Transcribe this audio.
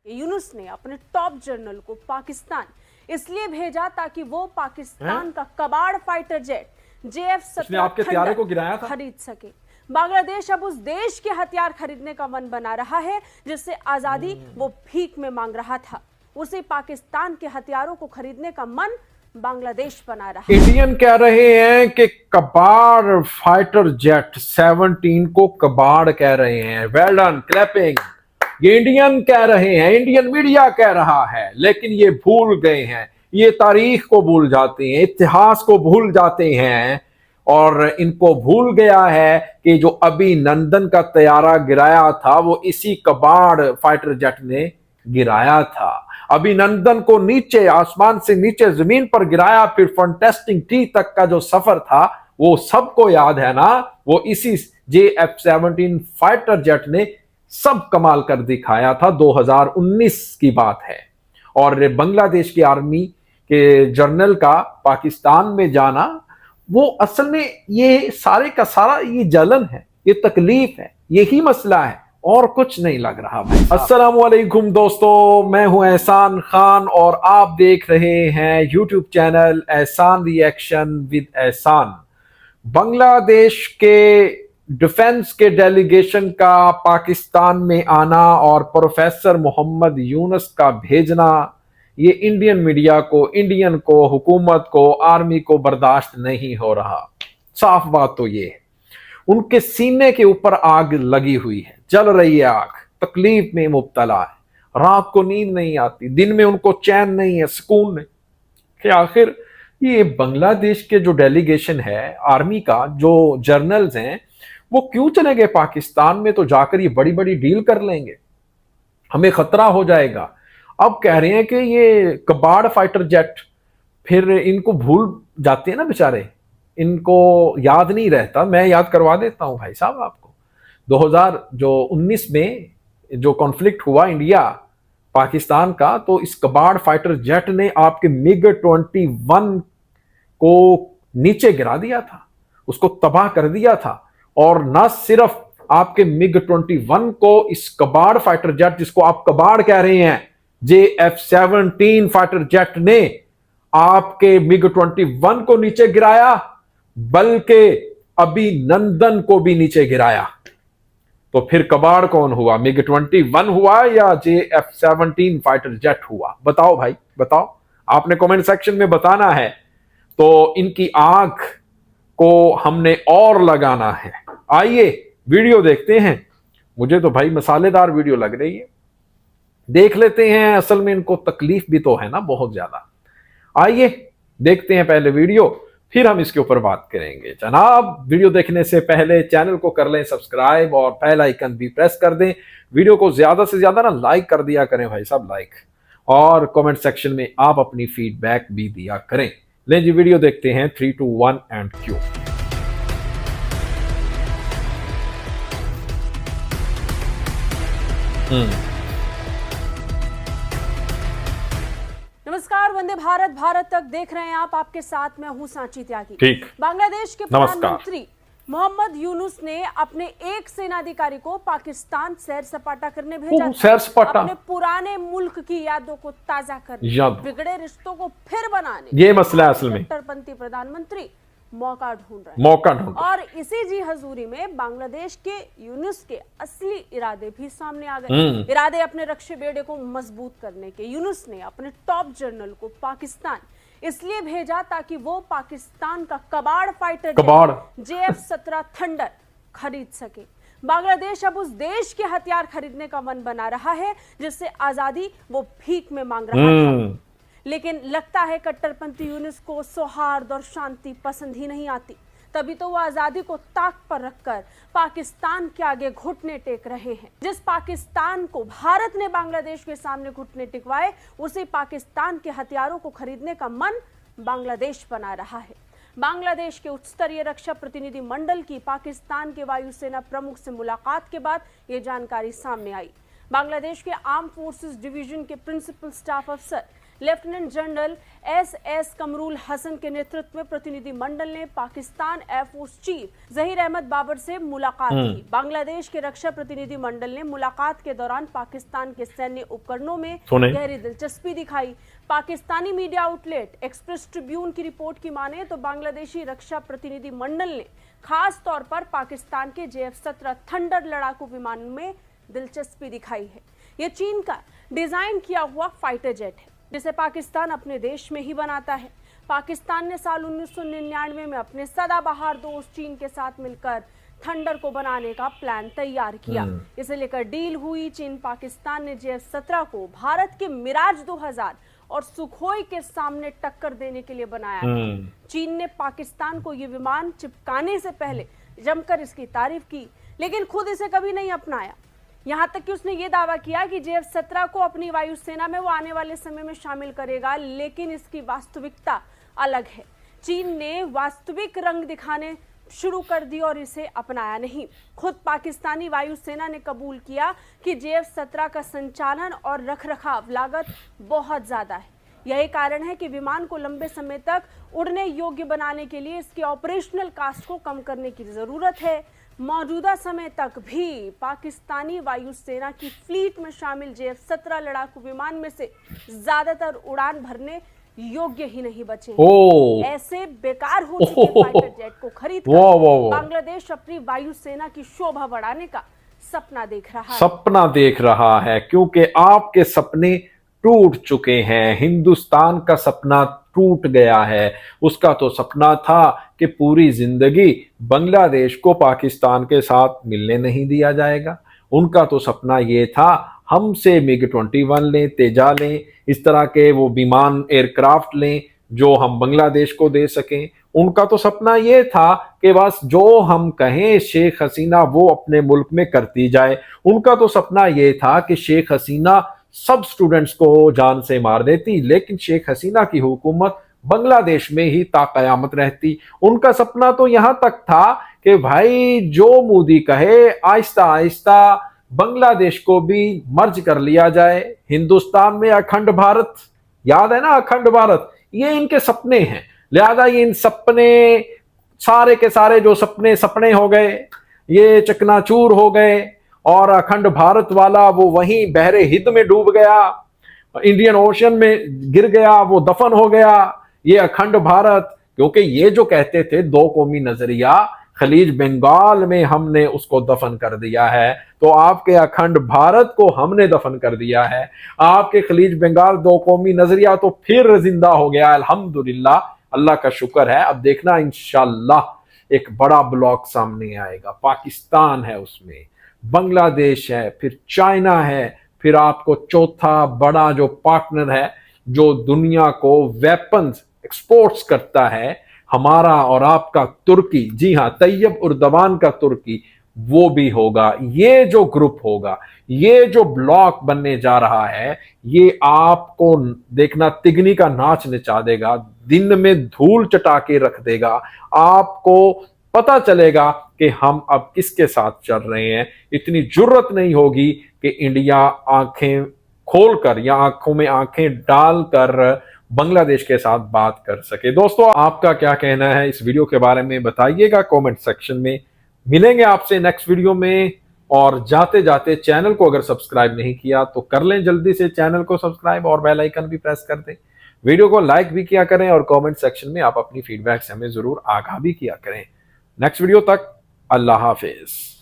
यूनुस ने अपने top general को पाकिस्तान इसलिए भेजा ताकि वो पाकिस्तान का कबाड़ फाइटर जेट JF-17 आपके त्यारे को गिराया था, खरीद सके। बांग्लादेश अब उस देश के हथियार खरीदने का मन बना रहा है जिससे आजादी वो भीख में मांग रहा था। उसी पाकिस्तान के हथियारों को खरीदने का मन बांग्लादेश बना रहा है। इंडियन कह रहे हैं कि कबाड़ फाइटर जेट 17 को कबाड़ कह रहे हैं। Well done, clapping. ये इंडियन कह रहे हैं, इंडियन मीडिया कह रहा है, लेकिन ये भूल गए हैं, ये तारीख को भूल जाते हैं, इतिहास को भूल जाते हैं, और इनको भूल गया है कि जो अभिनंदन का तैयारा गिराया था वो इसी कबाड़ फाइटर जेट ने गिराया था। अभिनंदन को नीचे, आसमान से नीचे जमीन पर गिराया, फिर फंटेस्टिंग टी तक का जो सफर था वो सबको याद है ना। वो इसी JF-17 फाइटर जेट ने सब कमाल कर दिखाया था। 2019 की बात है, और बांग्लादेश की आर्मी के जनरल का पाकिस्तान में जाना, वो असल में ये सारे का सारा ये जलन है, ये तकलीफ है, यही मसला है, और कुछ नहीं लग रहा भाई। अस्सलाम वालेकुम दोस्तों, मैं हूं एहसान खान और आप देख रहे हैं यूट्यूब चैनल एहसान रिएक्शन विद एहसान। बांग्लादेश के डिफेंस के डेलीगेशन का पाकिस्तान में आना और प्रोफेसर मोहम्मद यूनुस का भेजना, ये इंडियन मीडिया को, इंडियन को, हुकूमत को, आर्मी को बर्दाश्त नहीं हो रहा। साफ बात तो ये है, उनके सीने के ऊपर आग लगी हुई है, जल रही है आग, तकलीफ में मुब्तला है, रात को नींद नहीं आती, दिन में उनको चैन नहीं है, सुकून नहीं कि आखिर ये बांग्लादेश के जो डेलीगेशन है आर्मी का, जो जर्नल्स हैं, वो क्यों चले गए पाकिस्तान में, तो जाकर ये बड़ी बड़ी डील कर लेंगे, हमें खतरा हो जाएगा। अब कह रहे हैं कि ये कबाड़ फाइटर जेट, फिर इनको भूल जाते हैं ना बेचारे, इनको याद नहीं रहता। मैं याद करवा देता हूं भाई साहब आपको, 2019 में जो कॉन्फ्लिक्ट हुआ इंडिया पाकिस्तान का, तो इस कबाड़ फाइटर जेट ने आपके MiG-21 को नीचे गिरा दिया था, उसको तबाह कर दिया था। और ना सिर्फ आपके MiG-21 को, इस कबाड़ फाइटर जेट जिसको आप कबाड़ कह रहे हैं, JF-17 फाइटर जेट ने आपके MiG-21 को नीचे गिराया, बल्कि अभिनंदन को भी नीचे गिराया। तो फिर कबाड़ कौन हुआ, MiG-21 हुआ या JF-17 फाइटर जेट हुआ? बताओ भाई, बताओ, आपने कमेंट सेक्शन में बताना है। तो इनकी आंख को हमने और लगाना है। आइए वीडियो देखते हैं। मुझे तो भाई मसालेदार वीडियो लग रही है, देख लेते हैं। असल में इनको तकलीफ भी तो है ना बहुत ज्यादा। आइए देखते हैं पहले वीडियो, फिर हम इसके ऊपर बात करेंगे। जनाब, वीडियो देखने से पहले चैनल को कर लें सब्सक्राइब और बेल आइकन भी प्रेस कर दें। वीडियो को ज्यादा से ज्यादा ना लाइक कर दिया करें भाई साहब, लाइक, और कमेंट सेक्शन में आप अपनी फीडबैक भी दिया करें। लें जी, वीडियो देखते हैं। 3, 2, 1 एंड क्यू। नमस्कार, वंदे भारत, भारत तक देख रहे हैं आप, आपके साथ मैं हूं सांची त्यागी। ठीक। बांग्लादेश के प्रधानमंत्री मोहम्मद यूनुस ने अपने एक सेनाधिकारी को पाकिस्तान सैर सपाटा करने भेजा, सैर सपाटा, अपने पुराने मुल्क की यादों को ताजा करने, बिगड़े रिश्तों को फिर बनाने। ये मसला है असल में। कट्टरपंथी प्रधानमंत्री मौका ढूंढ रहे हैं, मौका ढूंढ। और इसी जी हजूरी में बांग्लादेश के यूनुस के असली इरादे भी सामने आ गए। इरादे अपने रक्षे बेड़े को मजबूत करने के। यूनुस ने अपने टॉप जनरल को पाकिस्तान इसलिए भेजा ताकि वो पाकिस्तान का कबाड़ फाइटर JF-17 थंडर खरीद सके। बांग्लादेश अब उस देश के हथियार खरीदने का मन बना रहा है जिससे आजादी वो भीख में मांग रहा था। लेकिन लगता है कट्टरपंथी यूनुस को सौहार्द और शांति पसंद ही नहीं आती, तभी तो वो आजादी को ताक पर रखकर पाकिस्तान के आगे घुटने टेक रहे हैं। जिस पाकिस्तान को भारत ने बांग्लादेश के सामने घुटने टिकवाए, उसी पाकिस्तान के हथियारों को खरीदने का मन बांग्लादेश बना रहा है। बांग्लादेश के उच्च स्तरीय रक्षा प्रतिनिधि मंडल की पाकिस्तान के वायुसेना प्रमुख से मुलाकात के बाद ये जानकारी सामने आई। बांग्लादेश के आर्म फोर्सेस डिवीजन के प्रिंसिपल स्टाफ अफसर lieutenant general S Kamrul Hasan के नेतृत्व में प्रतिनिधिमंडल ने पाकिस्तान एयरफोर्स चीफ जहीर अहमद बाबर से मुलाकात की। बांग्लादेश के रक्षा प्रतिनिधिमंडल ने मुलाकात के दौरान पाकिस्तान के सैन्य उपकरणों में गहरी दिलचस्पी दिखाई। Pakistani media outlet express Tribune की रिपोर्ट की माने तो बांग्लादेशी रक्षा प्रतिनिधिमंडल ने खास तौर पर पाकिस्तान के JF-17 थंडर लड़ाकू विमान में दिलचस्पी दिखाई है। यह चीन का डिजाइन किया हुआ फाइटर जेट है जिसे पाकिस्तान अपने देश में ही बनाता है। पाकिस्तान ने साल 1999 में अपने सदाबहार दोस्त चीन के साथ मिलकर थंडर को बनाने का प्लान तैयार किया। इसे लेकर डील हुई। चीन पाकिस्तान ने JF-17 को भारत के मिराज 2000 और सुखोई के सामने टक्कर देने के लिए बनाया था। चीन ने पाकिस्तान को ये विमान चिपकाने से पहले जमकर इसकी तारीफ की, लेकिन खुद इसे कभी नहीं अपनाया। यहां तक कि उसने ये दावा किया कि JF-17 को अपनी वायुसेना में वो आने वाले समय में शामिल करेगा, लेकिन इसकी वास्तविकता अलग है। चीन ने वास्तविक रंग दिखाने शुरू कर दी और इसे अपनाया नहीं। खुद पाकिस्तानी वायुसेना ने कबूल किया कि JF-17 का संचालन और रखरखाव लागत बहुत ज्यादा है। यही कारण है कि विमान को लंबे समय तक उड़ने योग्य बनाने के लिए इसके ऑपरेशनल कास्ट को कम करने की जरूरत है। मौजूदा समय तक भी पाकिस्तानी वायुसेना की फ्लीट में शामिल JF-17 लड़ाकू विमान में से ज्यादातर उड़ान भरने योग्य ही नहीं बचे। ऐसे बेकार हो चुके फाइटर जेट को खरीदकर बांग्लादेश अपनी वायुसेना की शोभा बढ़ाने का सपना देख रहा है। क्योंकि आपके सपने टूट चुके हैं। हिंदुस्तान का सपना टूट गया है। उसका तो सपना था कि पूरी जिंदगी बांग्लादेश को पाकिस्तान के साथ मिलने नहीं दिया जाएगा। उनका तो सपना ये था हमसे MiG-21 लें, तेजा लें, इस तरह के वो विमान एयरक्राफ्ट लें जो हम बांग्लादेश को दे सकें। उनका तो सपना ये था कि बस जो हम कहें शेख हसीना वो अपने मुल्क में करती जाए। उनका तो सपना ये था कि शेख हसीना सब स्टूडेंट्स को जान से मार देती, लेकिन शेख हसीना की हुकूमत बांग्लादेश में ही ताक़यामत रहती। उनका सपना तो यहां तक था कि भाई जो मोदी कहे आहिस्ता आहिस्ता बांग्लादेश को भी मर्ज कर लिया जाए। हिंदुस्तान में अखंड भारत, याद है ना अखंड भारत, ये इनके सपने हैं। लिहाजा ये इन सपने सारे के सारे जो सपने हो गए, ये चकनाचूर हो गए और अखंड भारत वाला वो वहीं बहरे हिंद में डूब गया, इंडियन ओशन में गिर गया, वो दफन हो गया। ये अखंड भारत, क्योंकि ये जो कहते थे दो कौमी नजरिया, खलीज बंगाल में हमने उसको दफन कर दिया है, तो आपके अखंड भारत को हमने दफन कर दिया है। आपके खलीज बंगाल दो कौमी नजरिया तो फिर जिंदा हो गया। अल्हम्दुलिल्लाह, अल्लाह का शुक्र है। अब देखना इंशाअल्लाह एक बड़ा ब्लॉक सामने आएगा। पाकिस्तान है, उसमें बांग्लादेश है, फिर चाइना है, फिर आपको चौथा बड़ा जो पार्टनर है जो दुनिया को वेपन्स एक्सपोर्ट्स करता है, हमारा और आपका तुर्की। जी हां, तैयब उर्दवान का तुर्की, वो भी होगा। ये जो ग्रुप होगा, ये जो ब्लॉक बनने जा रहा है, ये आपको देखना तिगनी का नाच नचा देगा, दिन में धूल चटा के रख देगा। आपको पता चलेगा कि हम अब किसके साथ चल रहे हैं। इतनी जुर्रत नहीं होगी कि इंडिया आंखें खोलकर या आंखों में आंखें डालकर बांग्लादेश के साथ बात कर सके। दोस्तों, आपका क्या कहना है इस वीडियो के बारे में बताइएगा कमेंट सेक्शन में। मिलेंगे आपसे नेक्स्ट वीडियो में। और जाते जाते चैनल को अगर सब्सक्राइब नहीं किया तो कर लें जल्दी से चैनल को सब्सक्राइब और बेल आइकन भी प्रेस कर दें। वीडियो को लाइक भी किया करें और कमेंट सेक्शन में आप अपनी फीडबैक से हमें जरूर आगाह भी किया करें। नेक्स्ट वीडियो तक अल्लाह हाफिज।